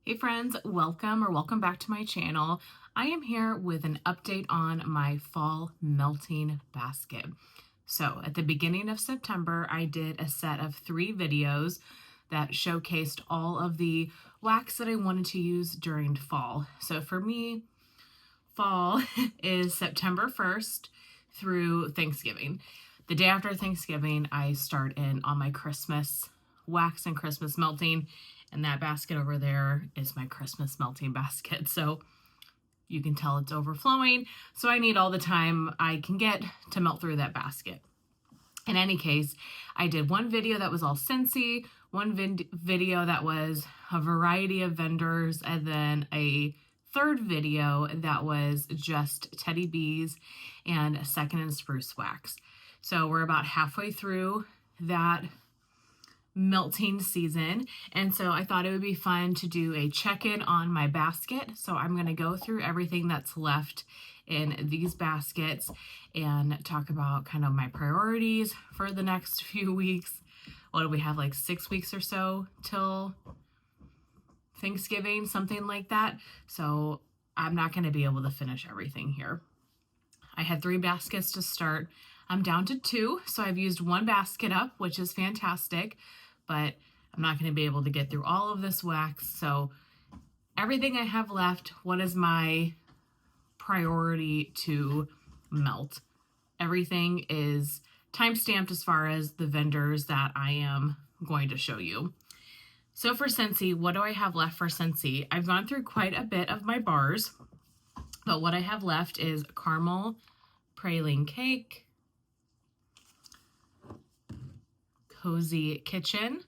Hey friends, welcome back to my channel. I am here with an update on my fall melting basket. So at the beginning of September, I did a set of 3 videos that showcased all of the wax that I wanted to use during fall. So for me, fall is September 1st through Thanksgiving. The day after Thanksgiving, I start in on my Christmas wax and Christmas melting. And that basket over there is my Christmas melting basket. So you can tell it's overflowing. So I need all the time I can get to melt through that basket. In any case, I did one video that was all Scentsy, one video that was a variety of vendors, and then a third video that was just Teddy Bees and a second and Spruce wax. So we're about halfway through that melting season, and so I thought it would be fun to do a check-in on my basket. So I'm going to go through everything that's left in these baskets and talk about kind of my priorities for the next few weeks. What do we have, like 6 weeks or so till Thanksgiving, something like that. So I'm not going to be able to finish everything here. I had 3 baskets to start. I'm down to 2, so I've used 1 basket up, which is fantastic, but I'm not going to be able to get through all of this wax. So everything I have left, what is my priority to melt? Everything is time-stamped as far as the vendors that I am going to show you. So for Scentsy, what do I have left for Scentsy? I've gone through quite a bit of my bars, but what I have left is caramel praline cake, Cozy Kitchen,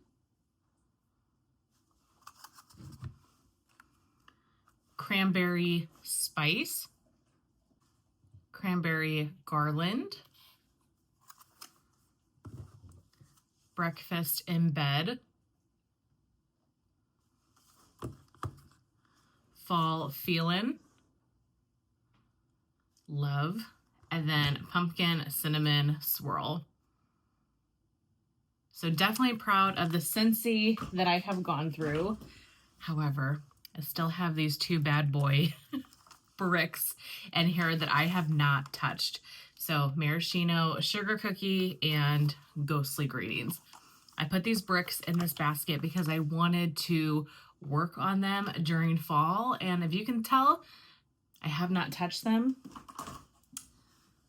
cranberry spice, cranberry garland, breakfast in bed, fall feelin', love, and then pumpkin cinnamon swirl. So definitely proud of the Scentsy that I have gone through. However, I still have these 2 bad boy bricks in here that I have not touched. So maraschino sugar cookie and ghostly greetings. I put these bricks in this basket because I wanted to work on them during fall. And if you can tell, I have not touched them.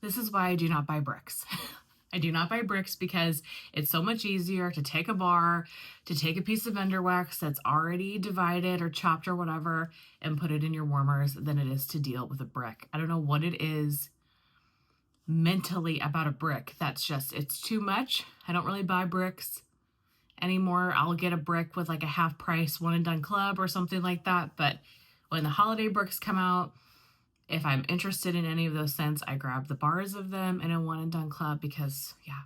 This is why I do not buy bricks. I do not buy bricks because it's so much easier to take a bar, to take a piece of vendor wax that's already divided or chopped or whatever and put it in your warmers than it is to deal with a brick. I don't know what it is mentally about a brick. That's just, it's too much. I don't really buy bricks anymore. I'll get a brick with like a half price one and done club or something like that. But when the holiday bricks come out, if I'm interested in any of those scents, I grab the bars of them in a one and done club because, yeah,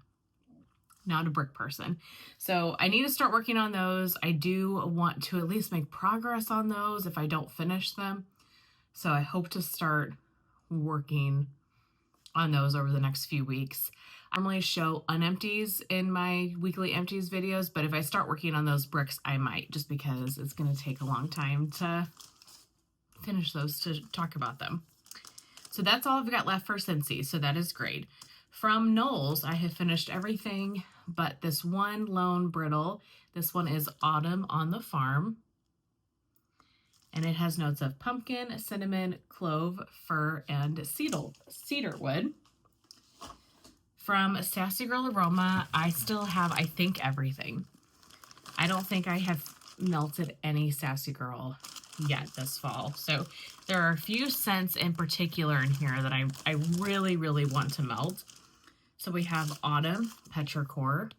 not a brick person. So I need to start working on those. I do want to at least make progress on those if I don't finish them. So I hope to start working on those over the next few weeks. I normally show unempties in my weekly empties videos, but if I start working on those bricks, I might, just because it's going to take a long time to finish those to talk about them. So that's all I've got left for Scentsy, so that is great. From Knowles, I have finished everything but this one lone brittle. This one is Autumn on the Farm, and it has notes of pumpkin, cinnamon, clove, fir, and cedarwood. From Sassy Girl Aroma, I still have, I think, everything. I don't think I have melted any Sassy Girl yet this fall. So there are a few scents in particular in here that I really, really want to melt. So we have Autumn Petrichor.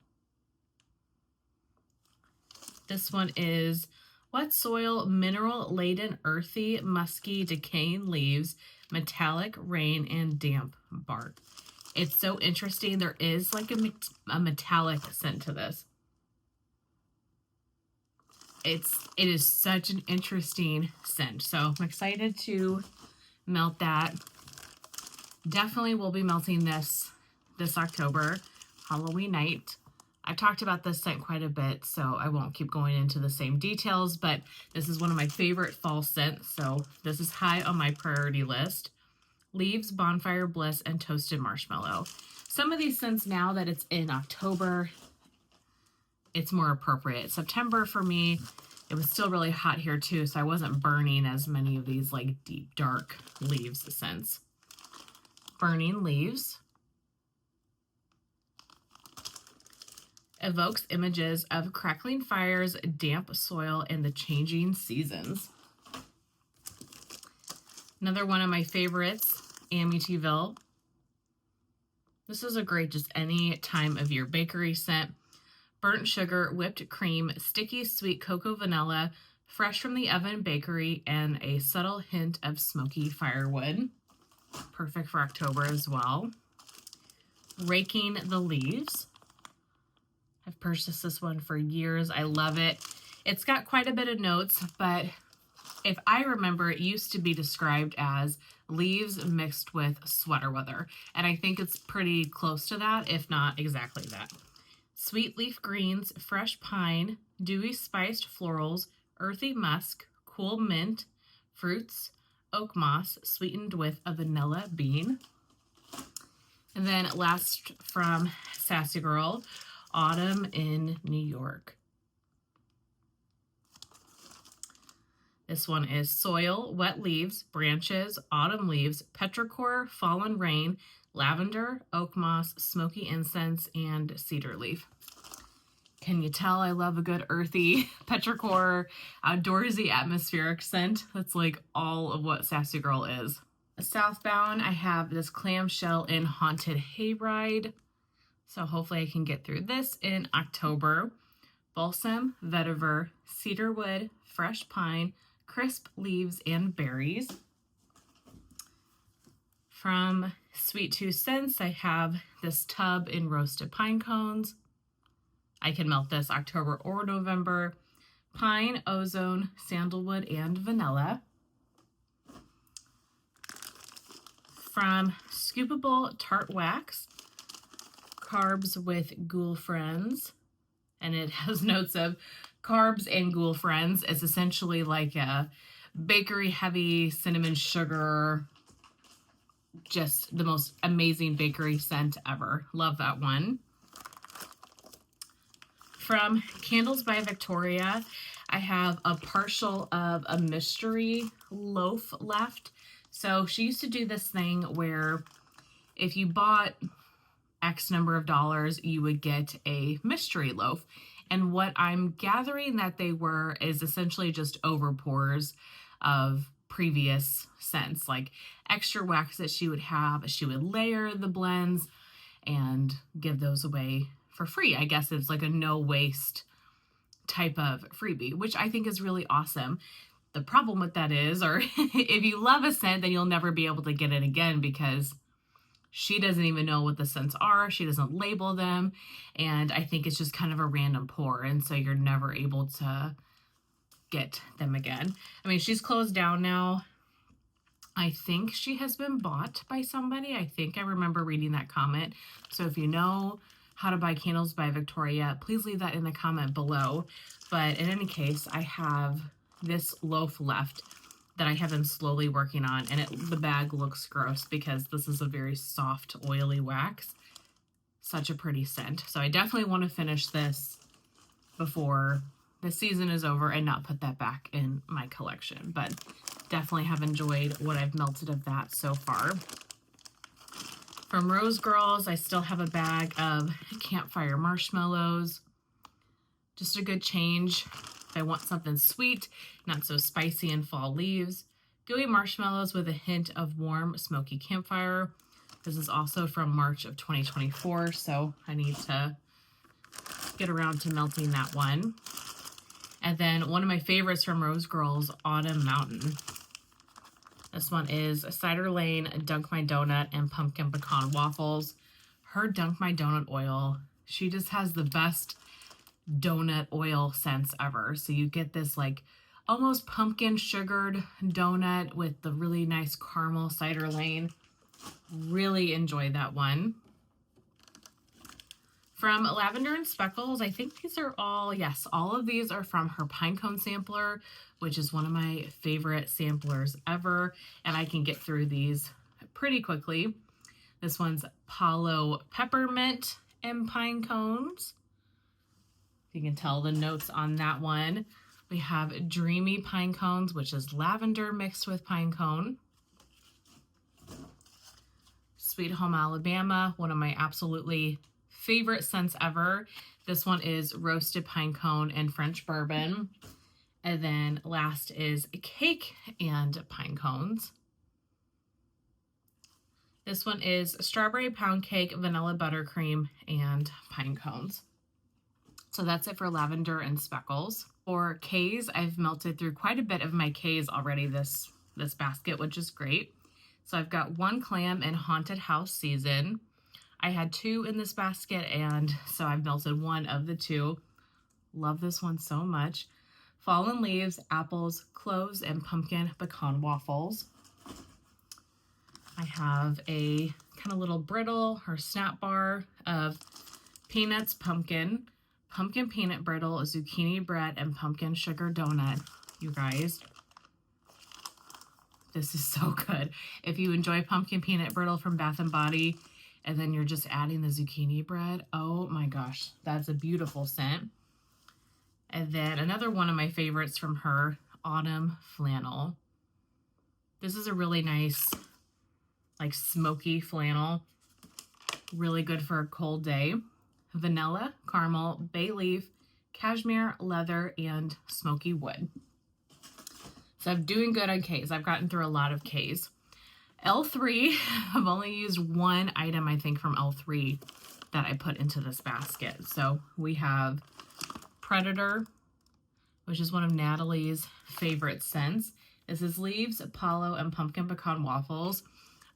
This one is Wet Soil, Mineral Laden, Earthy, Musky, Decaying Leaves, Metallic Rain, and Damp Bark. It's so interesting. There is like a metallic scent to this. It is such an interesting scent. So I'm excited to melt that. Definitely will be melting this October, Halloween night. I talked about this scent quite a bit, so I won't keep going into the same details, but this is one of my favorite fall scents, so this is high on my priority list. Leaves, Bonfire Bliss, and Toasted Marshmallow. Some of these scents, now that it's in October, it's more appropriate. September for me, it was still really hot here too, so I wasn't burning as many of these like deep, dark leaves scents. Burning Leaves evokes images of crackling fires, damp soil, and the changing seasons. Another one of my favorites, Amityville. This is a great just any time of year bakery scent. Burnt sugar, whipped cream, sticky sweet cocoa vanilla, fresh from the oven bakery, and a subtle hint of smoky firewood. Perfect for October as well. Raking the Leaves. I've purchased this one for years. I love it. It's got quite a bit of notes, but if I remember, it used to be described as leaves mixed with sweater weather. And I think it's pretty close to that, if not exactly that. Sweet leaf greens, fresh pine, dewy spiced florals, earthy musk, cool mint, fruits, oak moss, sweetened with a vanilla bean. And then last from Sassy Girl, Autumn in New York. This one is soil, wet leaves, branches, autumn leaves, petrichor, fallen rain, lavender, oak moss, smoky incense, and cedar leaf. Can you tell I love a good earthy, petrichor, outdoorsy, atmospheric scent? That's like all of what Sassy Girl is. Southbound, I have this clamshell in Haunted Hayride. So hopefully I can get through this in October. Balsam, vetiver, cedarwood, fresh pine, crisp leaves, and berries. From Sweet Two Scents, I have this tub in roasted pine cones. I can melt this October or November. Pine, ozone, sandalwood, and vanilla. From Scoopable Tart Wax, carbs with ghoul friends. And it has notes of carbs and ghoul friends. It's essentially like a bakery heavy cinnamon sugar, just the most amazing bakery scent ever. Love that one. From Candles by Victoria, I have a partial of a mystery loaf left. So she used to do this thing where if you bought X number of dollars, you would get a mystery loaf. And what I'm gathering that they were is essentially just overpours of previous scents, like extra wax that she would have. She would layer the blends and give those away for free. I guess it's like a no waste type of freebie, which I think is really awesome. The problem with that is, or if you love a scent, then you'll never be able to get it again because she doesn't even know what the scents are. She doesn't label them. And I think it's just kind of a random pour. And so you're never able to get them again. I mean, she's closed down now. I think she has been bought by somebody. I think I remember reading that comment. So if you know how to buy Candles by Victoria, please leave that in the comment below. But in any case, I have this loaf left that I have been slowly working on, and the bag looks gross because this is a very soft, oily wax. Such a pretty scent. So I definitely want to finish this before the season is over and not put that back in my collection, but definitely have enjoyed what I've melted of that so far. From Rose Girls, I still have a bag of campfire marshmallows. Just a good change. If I want something sweet, not so spicy and fall leaves. Gooey marshmallows with a hint of warm, smoky campfire. This is also from March of 2024, so I need to get around to melting that one. And then one of my favorites from Rose Girls, Autumn Mountain. This one is Cider Lane, Dunk My Donut, and Pumpkin Pecan Waffles. Her Dunk My Donut oil, she just has the best donut oil scents ever. So you get this like almost pumpkin sugared donut with the really nice caramel Cider Lane. Really enjoy that one. From Lavender and Speckles, I think these are all, yes, all of these are from her pine cone sampler, which is one of my favorite samplers ever, and I can get through these pretty quickly. This one's Palo Peppermint and Pine Cones. You can tell the notes on that one. We have Dreamy Pine Cones, which is lavender mixed with pine cone. Sweet Home Alabama, one of my absolutely favorite scents ever. This one is roasted pine cone and French bourbon. And then last is cake and pine cones. This one is strawberry pound cake, vanilla buttercream, and pine cones. So that's it for Lavender and Speckles. For K's, I've melted through quite a bit of my K's already this basket, which is great. So I've got one clam and haunted house season. I had 2 in this basket, and so I've melted one of the 2. Love this one so much. Fallen leaves, apples, cloves, and pumpkin pecan waffles. I have a kind of little brittle or snap bar of peanuts, pumpkin peanut brittle, zucchini bread, and pumpkin sugar donut. You guys, this is so good. If you enjoy pumpkin peanut brittle from Bath & Body, and then you're just adding the zucchini bread, oh my gosh, that's a beautiful scent. And then another one of my favorites from her, Autumn Flannel. This is a really nice, like smoky flannel. Really good for a cold day. Vanilla, caramel, bay leaf, cashmere, leather, and smoky wood. So I'm doing good on K's. I've gotten through a lot of K's. L3, I've only used one item, I think, from L3 that I put into this basket. So we have Predator, which is one of Natalie's favorite scents. This is leaves, Apollo, and pumpkin pecan waffles.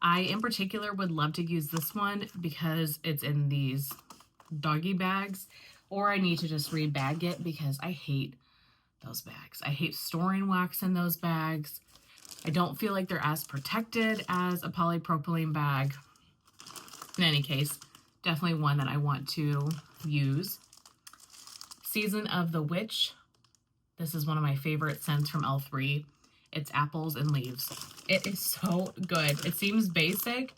I, in particular, would love to use this one because it's in these doggy bags, or I need to just rebag it because I hate those bags. I hate storing wax in those bags. I don't feel like they're as protected as a polypropylene bag. In any case, definitely one that I want to use. Season of the Witch. This is one of my favorite scents from L3. It's apples and leaves. It is so good. It seems basic,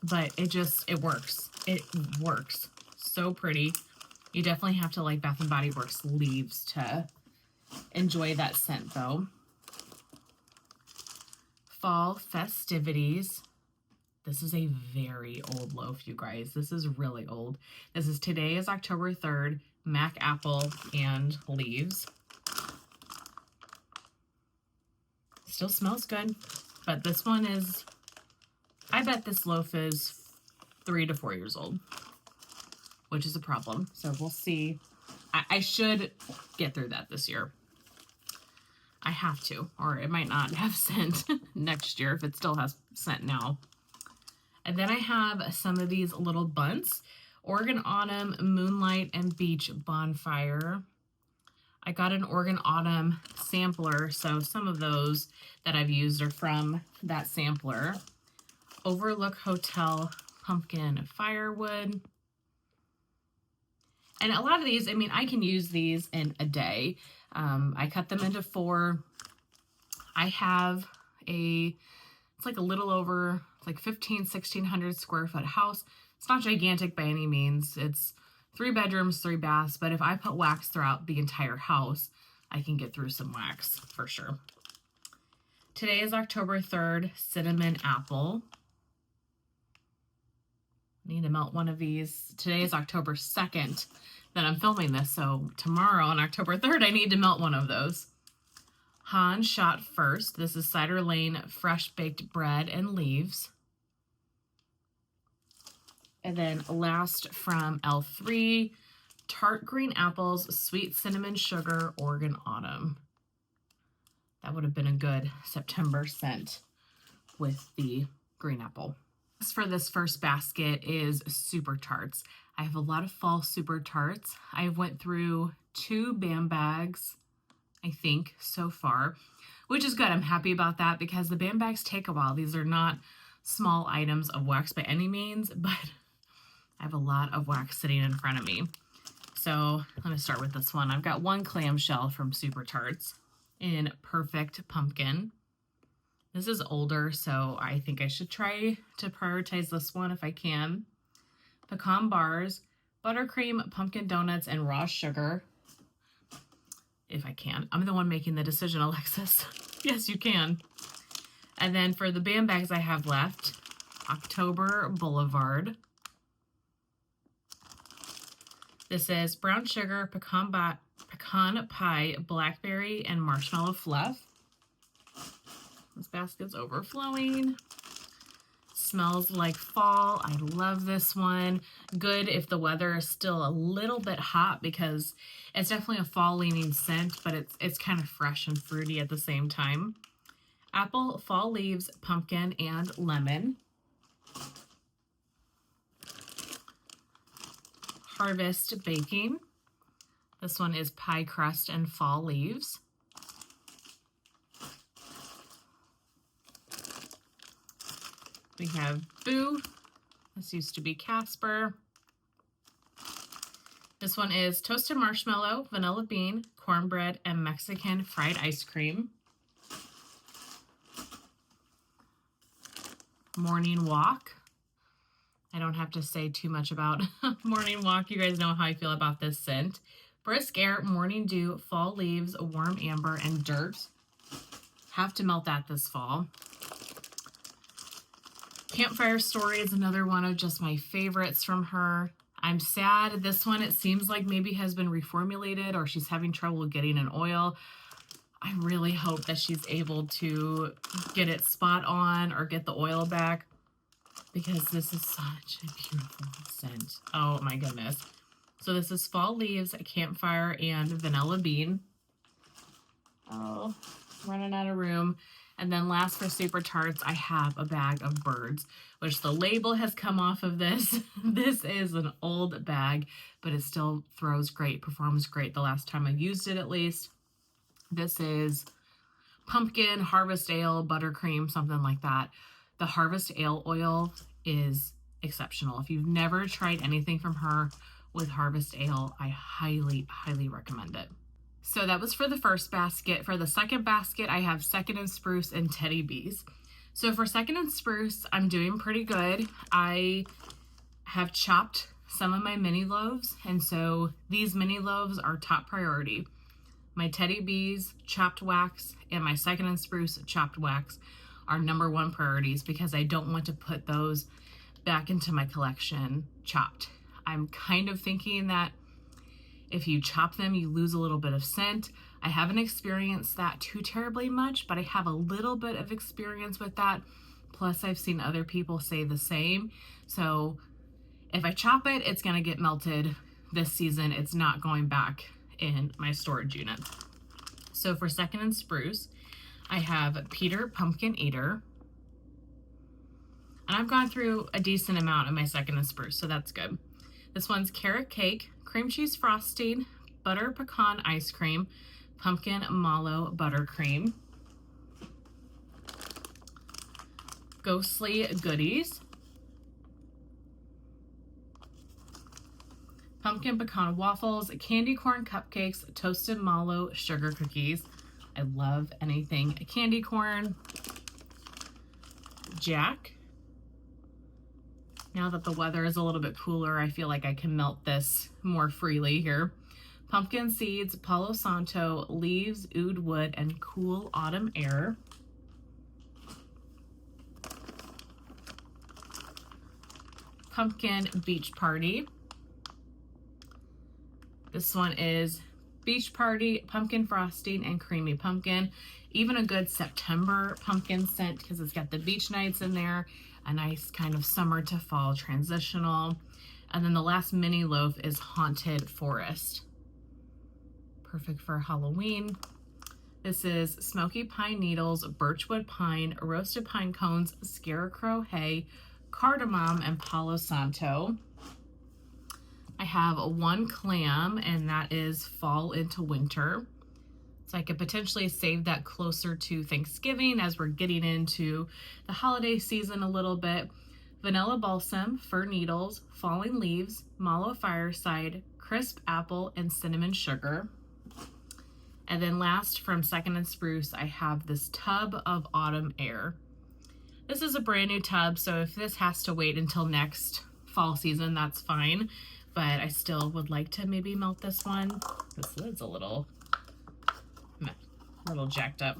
but it works. It works. So pretty. You definitely have to like Bath & Body Works leaves to enjoy that scent though. Fall Festivities. This is a very old loaf, you guys. This is really old. This is Today is October 3rd, Mac Apple and Leaves. Still smells good, but this one is, I bet this loaf is 3 to 4 years old, which is a problem. So we'll see. I should get through that this year. I have to, or it might not have scent next year if it still has scent now. And then I have some of these little bunts. Oregon Autumn, Moonlight, and Beach Bonfire. I got an Oregon Autumn sampler, so some of those that I've used are from that sampler. Overlook Hotel, Pumpkin Firewood. And a lot of these, I mean, I can use these in a day. I cut them into 4. I have it's like a little over, it's like 1,600 square foot house. It's not gigantic by any means. It's 3 bedrooms, 3 baths, but if I put wax throughout the entire house, I can get through some wax for sure. Today is October 3rd, Cinnamon Apple. I need to melt one of these. Today is October 2nd that I'm filming this, so tomorrow on October 3rd, I need to melt one of those. Han Shot First. This is Cider Lane Fresh Baked Bread and Leaves. And then last from L3, Tart Green Apples, Sweet Cinnamon Sugar, Oregon Autumn. That would have been a good September scent with the green apple. For this first basket is Super Tarts. I have a lot of fall Super Tarts. I went through 2 BAM bags, I think, so far, which is good. I'm happy about that because the BAM bags take a while. These are not small items of wax by any means, but I have a lot of wax sitting in front of me. So let me start with this one. I've got one clamshell from Super Tarts in Perfect Pumpkin. This is older, so I think I should try to prioritize this one if I can. Pecan bars, buttercream, pumpkin donuts, and raw sugar. If I can. I'm the one making the decision, Alexis. Yes, you can. And then for the band bags I have left, October Boulevard. This is brown sugar, pecan pie, blackberry, and marshmallow fluff. This basket's overflowing. Smells like fall. I love this one. Good if the weather is still a little bit hot because it's definitely a fall leaning scent, but it's kind of fresh and fruity at the same time. Apple, fall leaves, pumpkin, and lemon. Harvest baking. This one is pie crust and fall leaves. We have Boo. This used to be Casper. This one is toasted marshmallow, vanilla bean, cornbread, and Mexican fried ice cream. Morning Walk. I don't have to say too much about Morning Walk. You guys know how I feel about this scent. Brisk Air, Morning Dew, Fall Leaves, Warm Amber, and Dirt. Have to melt that this fall. Campfire Story is another one of just my favorites from her. I'm sad. This one, it seems like maybe has been reformulated or she's having trouble getting an oil. I really hope that she's able to get it spot on or get the oil back because this is such a beautiful scent. Oh my goodness. So this is Fall Leaves, Campfire, and Vanilla Bean. Oh, running out of room. And then last for Super Tarts, I have a bag of Birds, which the label has come off of this. This is an old bag, but it still throws great, performs great the last time I used it at least. This is pumpkin, harvest ale, buttercream, something like that. The harvest ale oil is exceptional. If you've never tried anything from her with harvest ale, I highly, highly recommend it. So that was for the first basket. For the second basket, I have Second and Spruce and Teddy Bees. So for Second and Spruce, I'm doing pretty good. I have chopped some of my mini loaves, and so these mini loaves are top priority. My Teddy Bees chopped wax and my Second and Spruce chopped wax are #1 priorities because I don't want to put those back into my collection chopped. I'm kind of thinking that if you chop them, you lose a little bit of scent. I haven't experienced that too terribly much, but I have a little bit of experience with that. Plus, I've seen other people say the same. So if I chop it, it's going to get melted this season. It's not going back in my storage unit. So for Second and Spruce, I have Peter Pumpkin Eater. And I've gone through a decent amount of my Second and Spruce, so that's good. This one's carrot cake, cream cheese frosting, butter pecan ice cream, pumpkin mallow buttercream. Ghostly Goodies. Pumpkin pecan waffles, candy corn cupcakes, toasted mallow sugar cookies. I love anything candy corn. Jack. Now that the weather is a little bit cooler, I feel like I can melt this more freely here. Pumpkin seeds, Palo Santo, leaves, oud wood, and cool autumn air. Pumpkin Beach Party. This one is Beach Party, pumpkin frosting, and creamy pumpkin. Even a good September pumpkin scent because it's got the beach nights in there. A nice kind of summer to fall transitional. And then the last mini loaf is Haunted Forest. Perfect for Halloween. This is Smoky Pine Needles, Birchwood Pine, Roasted Pine Cones, Scarecrow Hay, Cardamom, and Palo Santo. I have one clam, and that is Fall into Winter. So I could potentially save that closer to Thanksgiving as we're getting into the holiday season a little bit. Vanilla Balsam, Fir Needles, Falling Leaves, Mallow Fireside, Crisp Apple, and Cinnamon Sugar. And then last, from Second and Spruce, I have this tub of Autumn Air. This is a brand new tub, so if this has to wait until next fall season, that's fine. But I still would like to maybe melt this one. This lid's a little jacked up.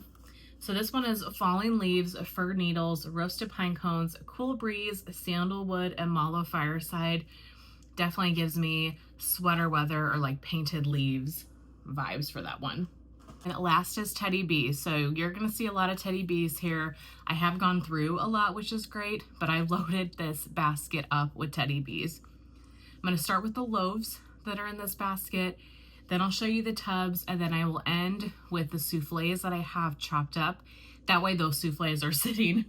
So this one is Falling Leaves, Fir Needles, Roasted Pine Cones, Cool Breeze, Sandalwood, and Mallow Fireside. Definitely gives me sweater weather or like painted leaves vibes for that one. And last is Teddy Bees. So you're going to see a lot of Teddy Bees here. I have gone through a lot, which is great, but I loaded this basket up with Teddy Bees. I'm going to start with the loaves that are in this basket. Then I'll show you the tubs, and then I will end with the soufflés that I have chopped up. That way those soufflés are sitting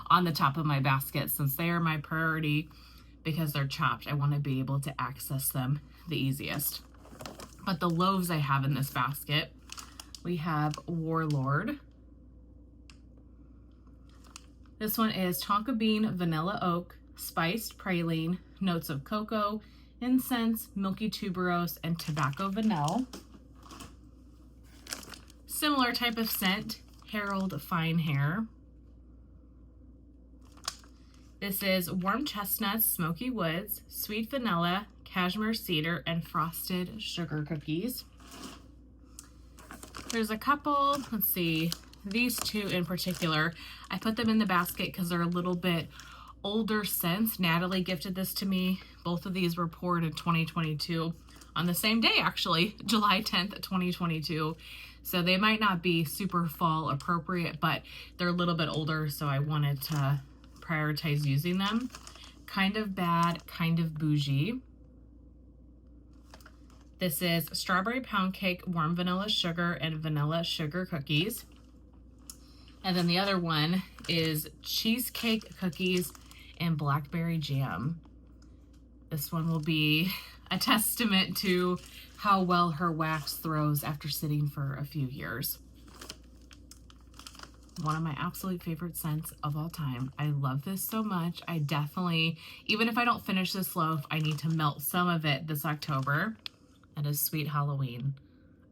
on the top of my basket since they are my priority because they're chopped. I want to be able to access them the easiest. But the loaves I have in this basket, we have Warlord. This one is Tonka Bean, Vanilla Oak, Spiced Praline, Notes of Cocoa, Incense, Milky Tuberose, and Tobacco Vanilla. Similar type of scent, Harold Fine Hair. This is Warm Chestnuts, Smoky Woods, Sweet Vanilla, Cashmere Cedar, and Frosted Sugar Cookies. There's a couple, let's see, these two in particular. I put them in the basket because they're a little bit older scents. Natalie gifted this to me. Both of these were poured in 2022 on the same day, actually, July 10th, 2022. So they might not be super fall appropriate, but they're a little bit older, so I wanted to prioritize using them. Kind of Bad, Kind of Bougie. This is Strawberry Pound Cake, Warm Vanilla Sugar, and Vanilla Sugar Cookies. And then the other one is Cheesecake Cookies and Blackberry Jam. This one will be a testament to how well her wax throws after sitting for a few years. One of my absolute favorite scents of all time. I love this so much. I definitely, even if I don't finish this loaf, I need to melt some of it this October. That is Sweet Halloween.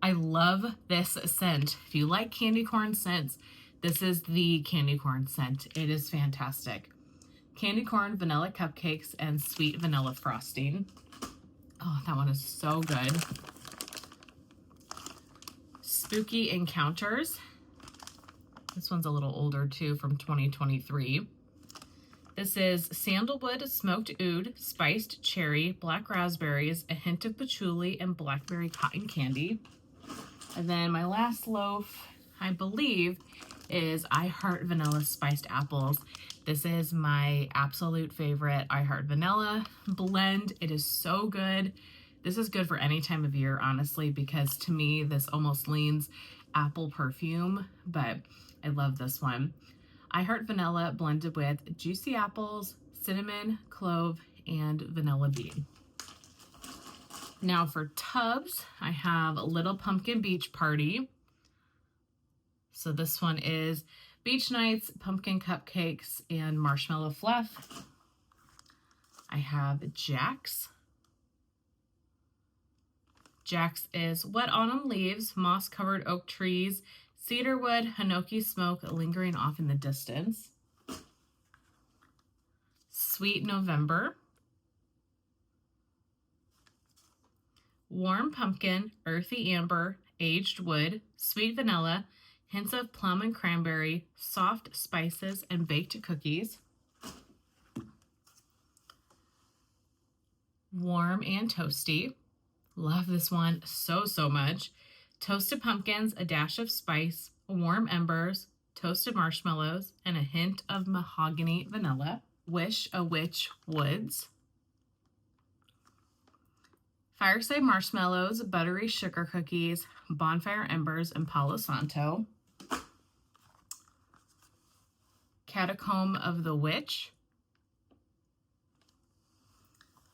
I love this scent. If you like candy corn scents, this is the candy corn scent. It is fantastic. Candy corn, vanilla cupcakes, and sweet vanilla frosting. Oh, that one is so good. Spooky Encounters. This one's a little older too, from 2023. This is Sandalwood, Smoked Oud, Spiced Cherry, Black Raspberries, a hint of patchouli, and Blackberry Cotton Candy. And then my last loaf, I believe, is I Heart Vanilla Spiced Apples. This is my absolute favorite I Heart Vanilla blend. It is so good. This is good for any time of year, honestly, because to me, this almost leans apple perfume, but I love this one. I Heart Vanilla blended with juicy apples, cinnamon, clove, and vanilla bean. Now for tubs, I have Little Pumpkin Beach Party. So this one is Beach Nights, Pumpkin Cupcakes, and Marshmallow Fluff. I have Jack's. Jack's is Wet Autumn Leaves, Moss-Covered Oak Trees, Cedarwood, Hinoki Smoke lingering off in the distance. Sweet November. Warm Pumpkin, Earthy Amber, Aged Wood, Sweet Vanilla, hints of plum and cranberry, soft spices, and baked cookies. Warm and Toasty. Love this one so, so much. Toasted pumpkins, a dash of spice, warm embers, toasted marshmallows, and a hint of mahogany vanilla. Wish a Witch Woods. Fireside Marshmallows, Buttery Sugar Cookies, Bonfire Embers, and Palo Santo. Catacomb of the Witch.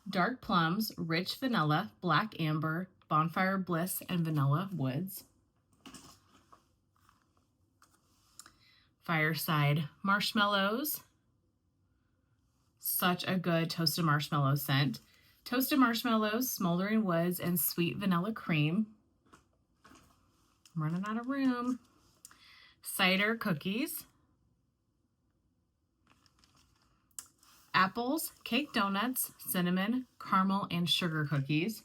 Dark Plums, Rich Vanilla, Black Amber, Bonfire Bliss, and Vanilla Woods. Fireside Marshmallows. such a good toasted marshmallow scent. Toasted marshmallows, smoldering woods, and sweet vanilla cream. I'm running out of room. Cider cookies. Apples, cake donuts, cinnamon, caramel, and sugar cookies.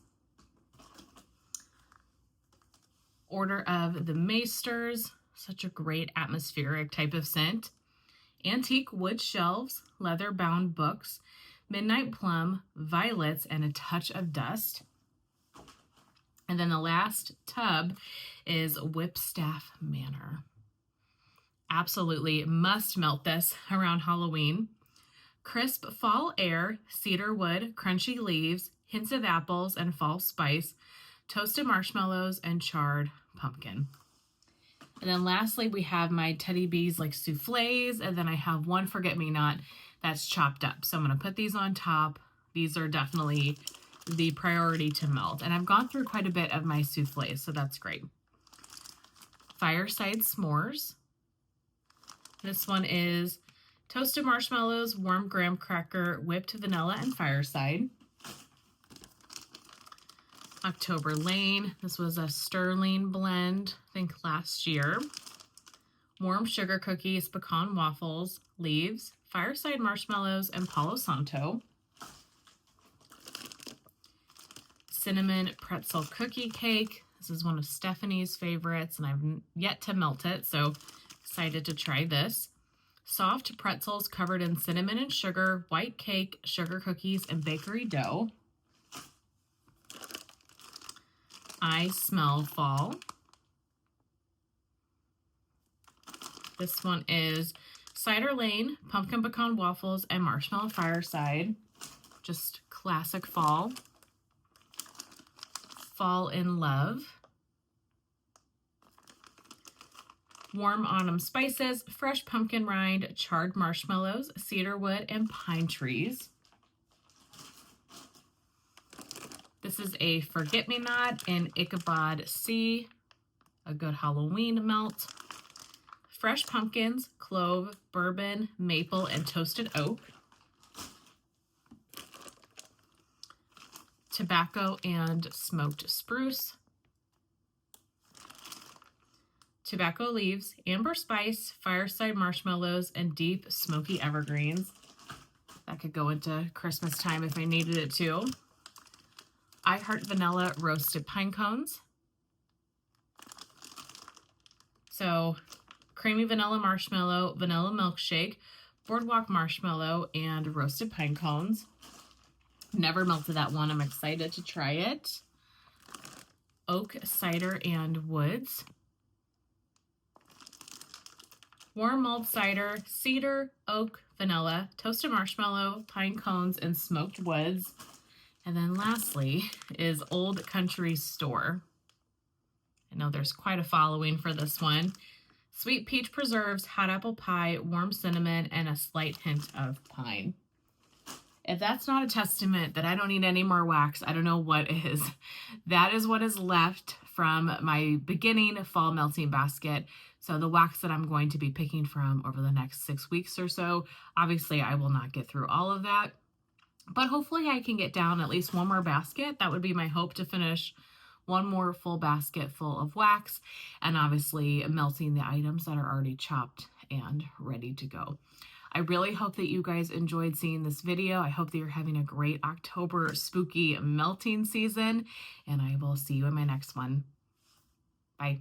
Order of the Maesters, such a great atmospheric type of scent. Antique wood shelves, leather bound books, midnight plum, violets, and a touch of dust. And then the last tub is Whipstaff Manor. Absolutely must melt this around Halloween. Crisp fall air, cedar wood, crunchy leaves, hints of apples and fall spice, toasted marshmallows, and charred pumpkin. And then lastly, we have my Teddy Bees like souffles, and then I have one forget-me-not that's chopped up. So I'm going to put these on top. These are definitely the priority to melt. And I've gone through quite a bit of my souffles, so that's great. Fireside s'mores. This one is toasted marshmallows, warm graham cracker, whipped vanilla, and fireside. October Lane. This was a Sterling blend, I think last year. Warm sugar cookies, pecan waffles, leaves, fireside marshmallows, and Palo Santo. Cinnamon pretzel cookie cake. This is one of Stephanie's favorites, and I've yet to melt it, so excited to try this. Soft pretzels covered in cinnamon and sugar, white cake, sugar cookies, and bakery dough. I Smell Fall. This one is Cider Lane, pumpkin pecan waffles, and marshmallow fireside. Just classic fall. Fall in Love. Warm autumn spices, fresh pumpkin rind, charred marshmallows, cedarwood, and pine trees. This is a Forget-Me-Not in Ichabod Sea, a good Halloween melt. Fresh pumpkins, clove, bourbon, maple, and toasted oak. Tobacco and smoked spruce. Tobacco leaves, amber spice, fireside marshmallows, and deep smoky evergreens. That could go into Christmas time if I needed it to. I Heart Vanilla roasted pine cones. So creamy vanilla marshmallow, vanilla milkshake, boardwalk marshmallow, and roasted pine cones. Never melted that one. I'm excited to try it. Oak cider and woods. Warm mulled cider, cedar, oak, vanilla, toasted marshmallow, pine cones, and smoked woods. And then lastly is Old Country Store. I know there's quite a following for this one. Sweet peach preserves, hot apple pie, warm cinnamon, and a slight hint of pine. If that's not a testament that I don't need any more wax, I don't know what is. That is what is left from my beginning fall melting basket. So the wax that I'm going to be picking from over the next 6 weeks or so, obviously I will not get through all of that, but hopefully I can get down at least one more basket. That would be my hope, to finish one more full basket full of wax, and obviously melting the items that are already chopped and ready to go. I really hope that you guys enjoyed seeing this video. I hope that you're having a great October spooky melting season, and I will see you in my next one. Bye.